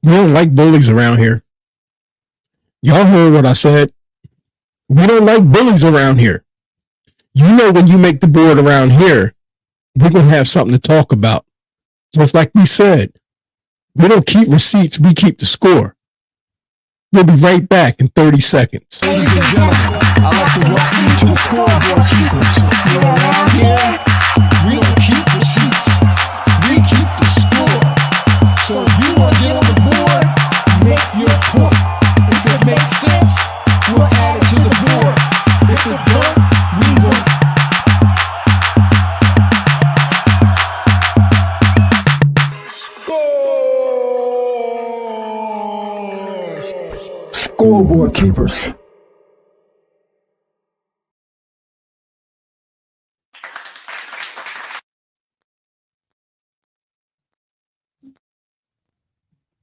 We don't like bullies around here. Y'all heard what I said. We don't like bullies around here. You know, when you make the board around here, we're going to have something to talk about. Just like we said, we don't keep receipts, we keep the score. We'll be right back in 30 seconds. Ladies and gentlemen, I'd like to welcome you to the scoreboard keepers. You know, around here, we don't keep receipts, we keep the score. So if you want to get on the board, make your point. If it makes sense, we'll add it to the board. If it don't, we won't. Scoreboard keepers.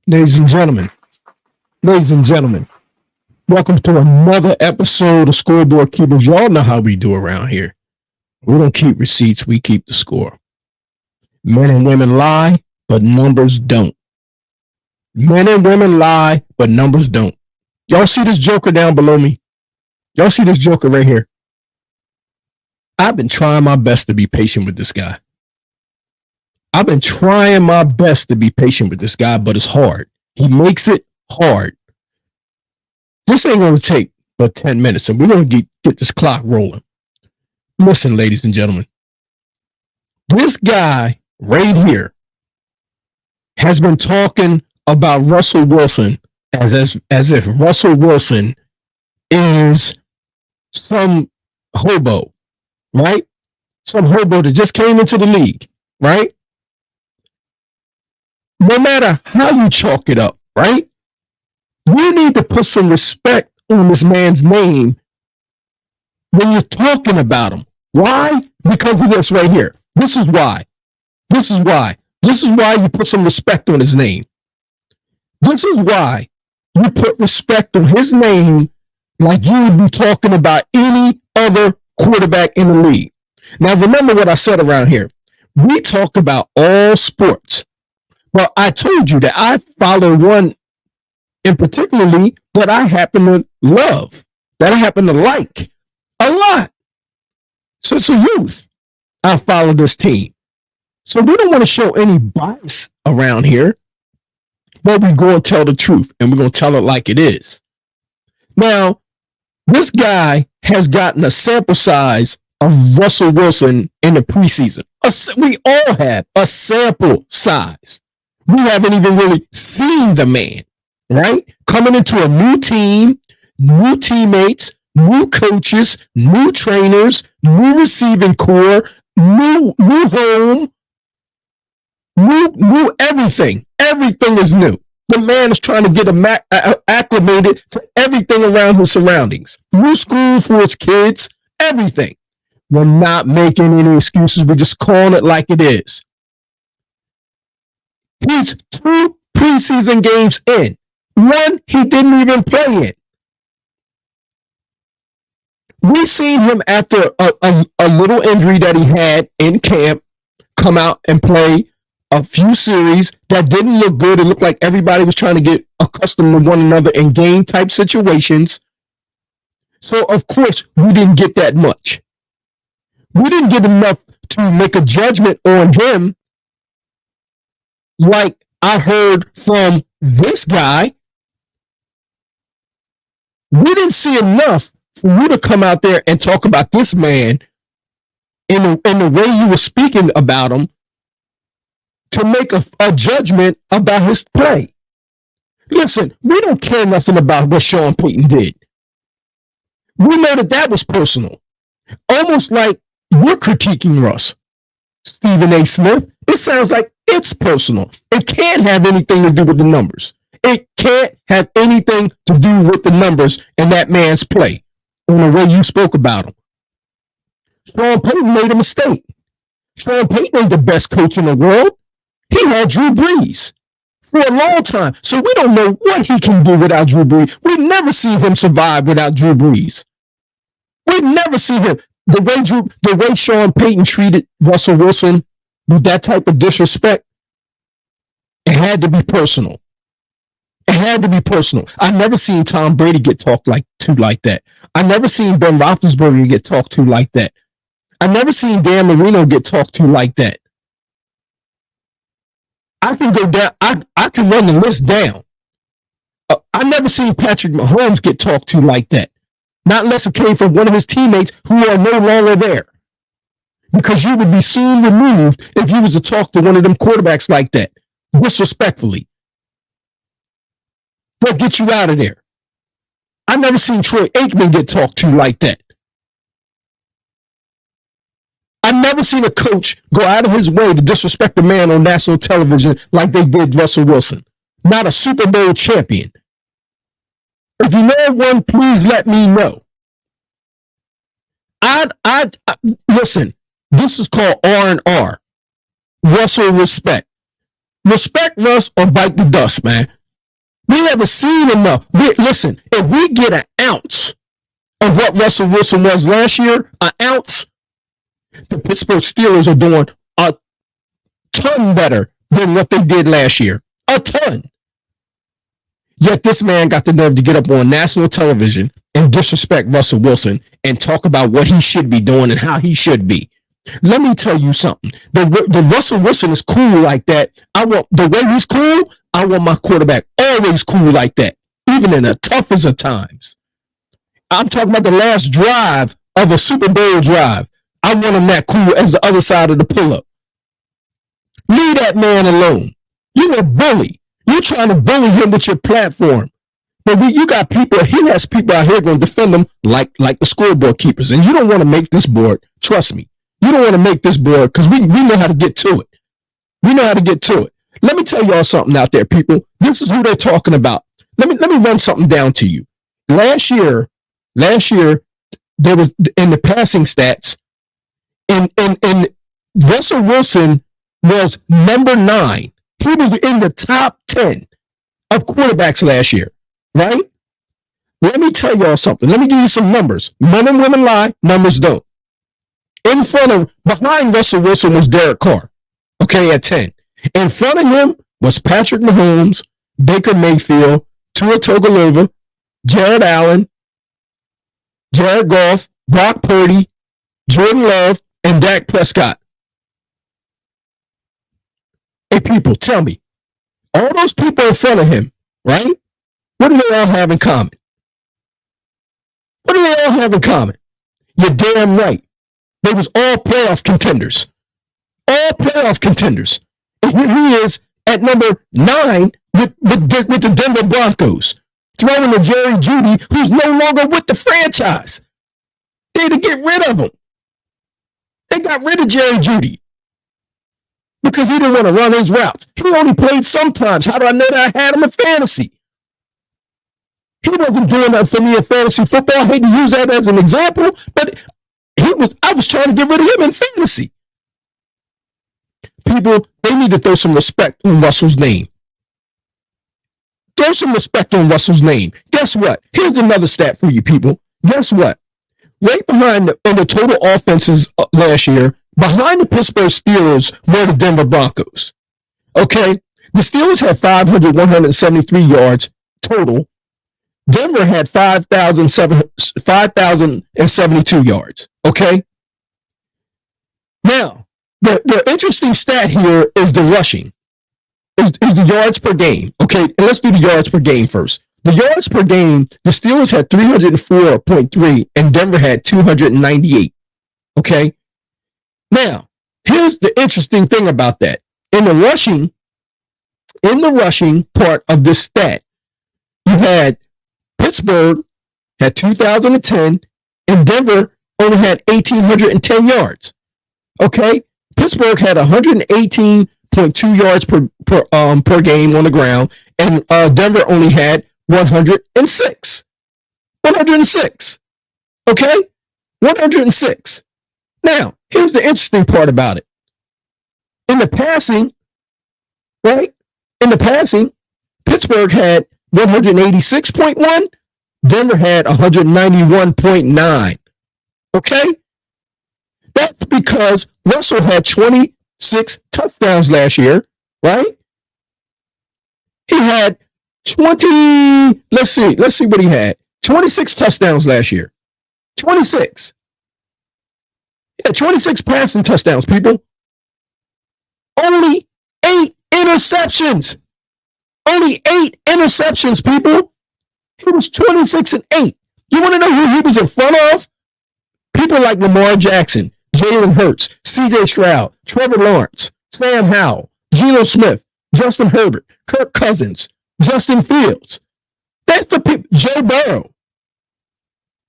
Ladies and gentlemen, welcome to another episode of Scoreboard Keepers. Y'all know how we do around here. We don't keep receipts, we keep the score. Men and women lie, but numbers don't. Men and women lie, but numbers don't. Y'all see this joker down below me? Y'all see this joker right here? I've been trying my best to be patient with this guy. I've been trying my best to be patient with this guy, but it's hard. He makes it hard. This ain't going to take but 10 minutes, and we're going to get this clock rolling. Listen, ladies and gentlemen, this guy right here has been talking about Russell Wilson as if Russell Wilson is some hobo, right? Some hobo that just came into the league, right? No matter how you chalk it up, right? You need to put some respect on this man's name when you're talking about him. Why? Because of this right here. This is why. This is why you put some respect on his name. This is why you put respect on his name like you would be talking about any other quarterback in the league. Now, remember what I said around here. We talk about all sports. Well, I told you that I follow one in particularly that I happen to love, that I happen to like a lot. Since a youth, I follow this team. So we don't want to show any bias around here, but we're going to tell the truth, and we're going to tell it like it is. Now, this guy has gotten a sample size of Russell Wilson in the preseason. We all have a sample size. We haven't even really seen the man, right? Coming into a new team, new teammates, new coaches, new trainers, new receiving core, new home, new everything. Everything is new. The man is trying to get acclimated to everything around his surroundings. New school for his kids, everything. We're not making any excuses. We're just calling it like it is. He's 2 preseason games in. One he didn't even play in. We seen him after a little injury that he had in camp come out and play a few series that didn't look good. It looked like everybody was trying to get accustomed to one another in game type situations. So, of course, we didn't get that much. We didn't get enough to make a judgment on him like I heard from this guy. We didn't see enough for you to come out there and talk about this man in the way you were speaking about him to make a judgment about his play. Listen, we don't care nothing about what Sean Payton did. We know that was personal. Almost like you're critiquing Russ. Stephen A. Smith, it sounds like it's personal. It can't have anything to do with the numbers. It can't have anything to do with the numbers and that man's play on the way you spoke about him. Sean Payton made a mistake. Sean Payton ain't the best coach in the world. He had Drew Brees for a long time. So we don't know what he can do without Drew Brees. We've never seen him survive without Drew Brees. We've never seen him. The way Sean Payton treated Russell Wilson with that type of disrespect, it had to be personal. It had to be personal. I never seen Tom Brady get talked to like that. I never seen Ben Roethlisberger get talked to like that. I never seen Dan Marino get talked to like that. I can go down. I can run the list down. I never seen Patrick Mahomes get talked to like that. Not unless it came from one of his teammates who are no longer there. Because you would be soon removed if you was to talk to one of them quarterbacks like that, disrespectfully. They'll get you out of there. I never seen Troy Aikman get talked to like that. I've never seen a coach go out of his way to disrespect a man on national television like they did Russell Wilson. Not a Super Bowl champion. If you know one, please let me know. Listen, this is called R&R. Russell respect. Respect Russ or bite the dust, man. We haven't seen enough. Listen, if we get an ounce of what Russell Wilson was last year, an ounce, the Pittsburgh Steelers are doing a ton better than what they did last year. A ton. Yet this man got the nerve to get up on national television and disrespect Russell Wilson and talk about what he should be doing and how he should be. Let me tell you something. The Russell Wilson is cool like that. The way he's cool, I want my quarterback always cool like that, even in the toughest of times. I'm talking about the last drive of a Super Bowl drive. I want him that cool as the other side of the pull-up. Leave that man alone. You're a bully. You're trying to bully him with your platform. But you got people, he has people out here going to defend him like the scoreboard keepers. And you don't want to make this board, trust me. You don't want to make this board because we know how to get to it. We know how to get to it. Let me tell y'all something out there, people. This is who they're talking about. Let me run something down to you. Last year, there was in the passing stats, and Russell Wilson was number 9. He was in the top 10 of quarterbacks last year, right? Let me tell y'all something. Let me give you some numbers. Men and women lie, numbers don't. Behind Russell Wilson was Derek Carr, okay, at 10. In front of him was Patrick Mahomes, Baker Mayfield, Tua Tagovailoa, Jared Allen, Jared Goff, Brock Purdy, Jordan Love, and Dak Prescott. Hey, people, tell me, all those people in front of him, right? What do they all have in common? What do they all have in common? You're damn right. They was all playoff contenders. All playoff contenders. And here he is at number 9 with the Denver Broncos, throwing to Jerry Jeudy, who's no longer with the franchise. They had to get rid of him. They got rid of Jerry Jeudy because he didn't want to run his routes. He only played sometimes. How do I know that I had him in fantasy? He wasn't doing that for me in fantasy football. I hate to use that as an example, but I was trying to get rid of him in fantasy. People, they need to throw some respect on Russell's name. Throw some respect on Russell's name. Guess what? Here's another stat for you people. Guess what? Right behind the total offenses last year, behind the Pittsburgh Steelers were the Denver Broncos. Okay? The Steelers had 173 yards total. Denver had 5,072 yards. Okay? Now, the interesting stat here is the rushing. Is the yards per game. Okay, and let's do the yards per game first. The yards per game, the Steelers had 304.3 and Denver had 298. Okay? Now, here's the interesting thing about that. In the rushing part of this stat, you had Pittsburgh had 2,010 and Denver only had 1,810 yards. Okay? Pittsburgh had 118.2 yards per game on the ground, and Denver only had 106. 106. Okay? 106. Now, here's the interesting part about it. In the passing, right? In the passing, Pittsburgh had 186.1. Denver had 191.9. Okay? That's because Russell had 26 touchdowns last year, right? He had let's see what he had. 26 touchdowns last year. 26. Yeah, 26 passing touchdowns, people. Only 8 interceptions. Only 8 interceptions, people. He was 26-8. You want to know who he was in front of? People like Lamar Jackson, Jalen Hurts, C.J. Stroud, Trevor Lawrence, Sam Howell, Geno Smith, Justin Herbert, Kirk Cousins, Justin Fields. That's the people. Joe Burrow.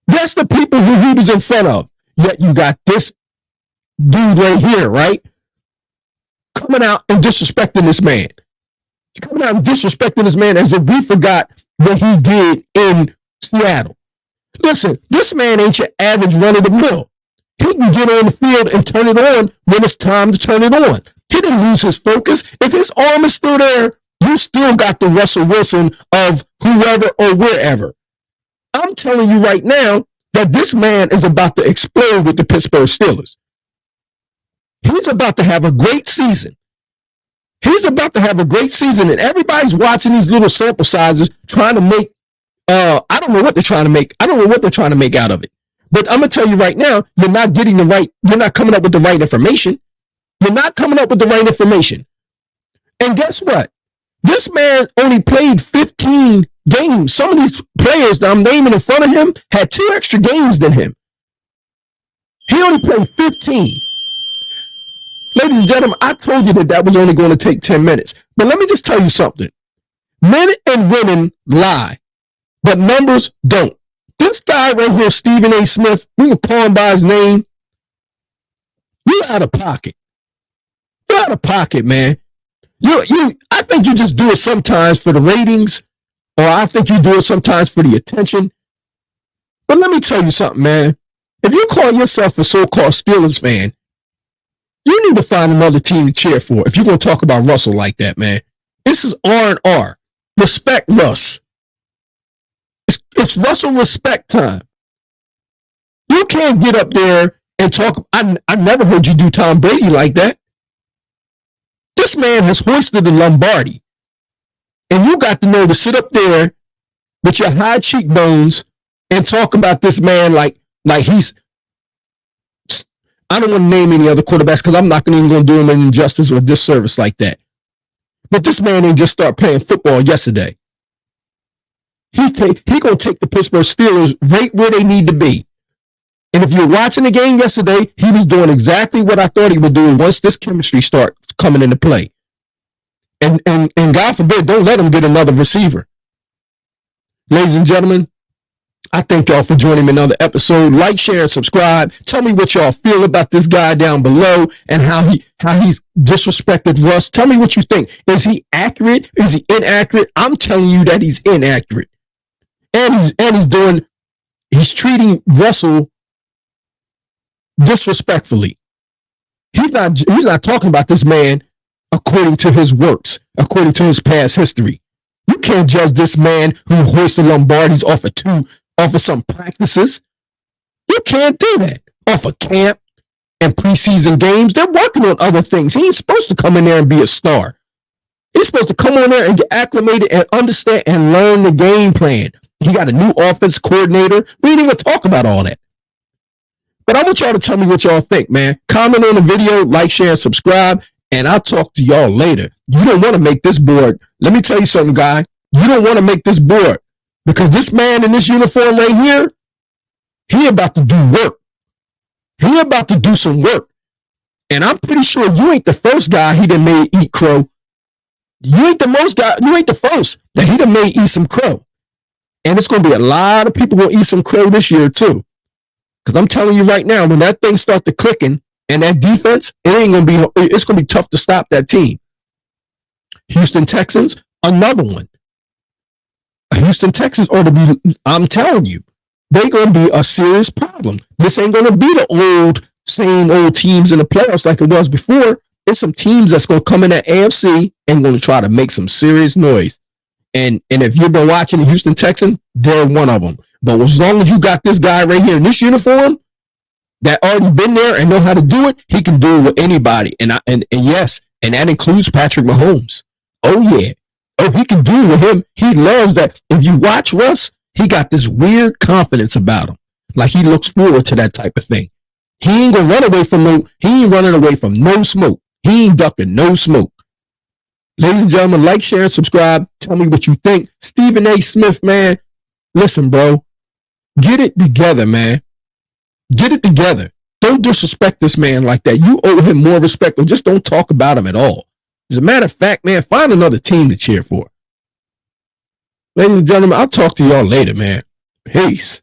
That's the people who he was in front of. Yet you got this dude right here, right? Coming out and disrespecting this man. Coming out and disrespecting this man as if we forgot what he did in Seattle. Listen, this man ain't your average run of the mill. He can get on the field and turn it on when it's time to turn it on. He didn't lose his focus. If his arm is still there, you still got the Russell Wilson of whoever or wherever. I'm telling you right now that this man is about to explode with the Pittsburgh Steelers. He's about to have a great season. He's about to have a great season, and everybody's watching these little sample sizes trying to make, I don't know what they're trying to make. I don't know what they're trying to make out of it. But I'm going to tell you right now, you're not coming up with the right information. You're not coming up with the right information. And guess what? This man only played 15 games. Some of these players that I'm naming in front of him had 2 extra games than him. He only played 15. Ladies and gentlemen, I told you that was only going to take 10 minutes. But let me just tell you something. Men and women lie, but numbers don't. This guy right here, Stephen A. Smith, we can call him by his name. You're out of pocket. You're out of pocket, man. I think you just do it sometimes for the ratings, or I think you do it sometimes for the attention. But let me tell you something, man. If you call yourself a so-called Steelers fan, you need to find another team to cheer for if you're going to talk about Russell like that, man. This is R&R. Respect Russ. It's Russell respect time. You can't get up there and talk. I never heard you do Tom Brady like that. This man has hoisted the Lombardi. And you got to know to sit up there with your high cheekbones and talk about this man like he's, I don't want to name any other quarterbacks because I'm not even going to do him an injustice or disservice like that. But this man ain't just start playing football yesterday. He's going to take the Pittsburgh Steelers right where they need to be. And if you're watching the game yesterday, he was doing exactly what I thought he would do once this chemistry starts coming into play. And God forbid, don't let him get another receiver. Ladies and gentlemen, I thank y'all for joining me in another episode. Like, share, and subscribe. Tell me what y'all feel about this guy down below and how he's disrespected Russ. Tell me what you think. Is he accurate? Is he inaccurate? I'm telling you that he's inaccurate. And he's treating Russell disrespectfully. He's not talking about this man according to his works, according to his past history. You can't judge this man who hoisted Lombardis off of some practices. You can't do that off of camp and preseason games. They're working on other things. He ain't supposed to come in there and be a star. He's supposed to come on there and get acclimated and understand and learn the game plan. He got a new offense coordinator. We didn't even talk about all that. But I want y'all to tell me what y'all think, man. Comment on the video, like, share, and subscribe, and I'll talk to y'all later. You don't want to make this board. Let me tell you something, guy. You don't want to make this board because this man in this uniform right here, he about to do work. He about to do some work. And I'm pretty sure you ain't the first guy he done made eat crow. You ain't the first that he done made eat some crow. And it's going to be a lot of people going to eat some crow this year too. Because I'm telling you right now, when that thing starts to clicking and that defense, it's going to be tough to stop that team. Houston Texans, another one. Houston Texans ought to be, I'm telling you, they're going to be a serious problem. This ain't going to be the same old teams in the playoffs like it was before. It's some teams that's going to come in that AFC and going to try to make some serious noise. And if you've been watching the Houston Texans, they're one of them. But as long as you got this guy right here in this uniform that already been there and know how to do it, he can do it with anybody. And yes, and that includes Patrick Mahomes. Oh Oh, he can do it with him. He loves that. If you watch Russ, he got this weird confidence about him. Like he looks forward to that type of thing. He ain't gonna run away from he ain't running away from no smoke. He ain't ducking no smoke. Ladies and gentlemen, like, share, and subscribe. Tell me what you think. Stephen A. Smith, man. Listen, bro. Get it together, man. Get it together. Don't disrespect this man like that. You owe him more respect, or just don't talk about him at all. As a matter of fact, man, find another team to cheer for. Ladies and gentlemen, I'll talk to y'all later, man. Peace.